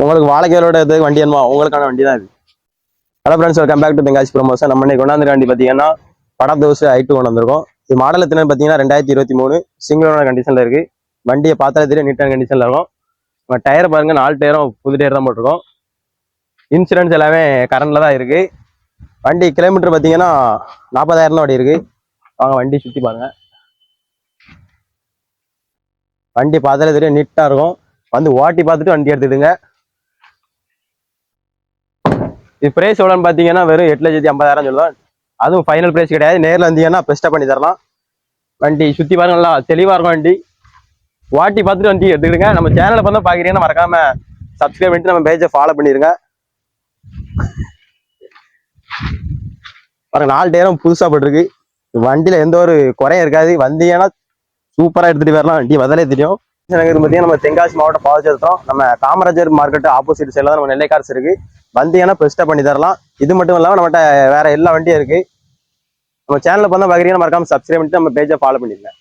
உங்களுக்கு வாழைக்காரோட இது வண்டி என்னமா உங்களுக்கான வண்டி தான் இது. Hello friends, welcome back to Tenkasi promotion. நம்ம இன்னைக்கு கொண்டாந்து வண்டி பார்த்தீங்கன்னா படா தோசை ஐட்டு கொண்டு வந்திருக்கோம். இது மாடல் எத்தனை பார்த்தீங்கன்னா 2023 சிங்கிள் கண்டிஷனில் இருக்கு. வண்டியை பார்த்தாலே தெரியும் நீட்டான கண்டிஷனில் இருக்கும். நம்ம டயர் பாருங்க, 4 டயரும் புது டயர் தான் போட்டிருக்கோம். இன்சூரன்ஸ் எல்லாமே கரண்டில் தான் இருக்கு. வண்டி கிலோமீட்டர் பார்த்தீங்கன்னா 40,000 தான் ஓடி இருக்கு. வாங்க வண்டி சுற்றி பாருங்க. வண்டி பார்த்தாலே தெரியும் நீட்டாக இருக்கும். வந்து ஓட்டி பார்த்துட்டு வண்டி எடுத்துடுங்க. இது பிரைஸ் எவ்வளோன்னு பார்த்தீங்கன்னா வெறும் 8,50,000 சொல்லுவோம். அதுவும் ஃபைனல் பிரைஸ் கிடையாது. நேரில் வந்தீங்கன்னா பெஸ்ட்டாக பண்ணி தரலாம். வண்டி சுற்றி பாருங்க, நல்லா தெளிவாக இருக்கும். வண்டி வாட்டி பார்த்துட்டு வண்டி எடுத்துக்கிடுங்க. நம்ம சேனலை பார்த்தா பார்க்குறீங்கன்னா மறக்காம சப்ஸ்கிரைப் பண்ணிட்டு நம்ம பேஜை ஃபாலோ பண்ணிடுங்க. பாருங்க, 4 டயரும் புதுசாக போட்டிருக்கு. வண்டியில் எந்த ஒரு குறையும் இருக்காது. வந்தீங்கன்னா சூப்பராக எடுத்துகிட்டு வரலாம். வண்டி வந்தாலே தெரியும். பார்த்தீங்கன்னா நம்ம தென்காசி மாவட்டம் பாவச்சத்திரம், நம்ம காமராஜர் மார்க்கெட் ஆப்போசிட் சைடில் தான் நம்ம நெல்லை கார்ஸ் இருக்கு. வந்தீங்கன்னா பெஸ்ட்டாக பண்ணி தரலாம். இது மட்டும் இல்லாமல் நம்மகிட்ட வேற எல்லா வண்டியும் இருக்கு. நம்ம சேனலில் பார்த்தா பார்க்குறீங்கன்னா மறக்காம சப்ஸ்கிரைப் பண்ணிட்டு நம்ம பேஜை ஃபாலோ பண்ணிடுங்க.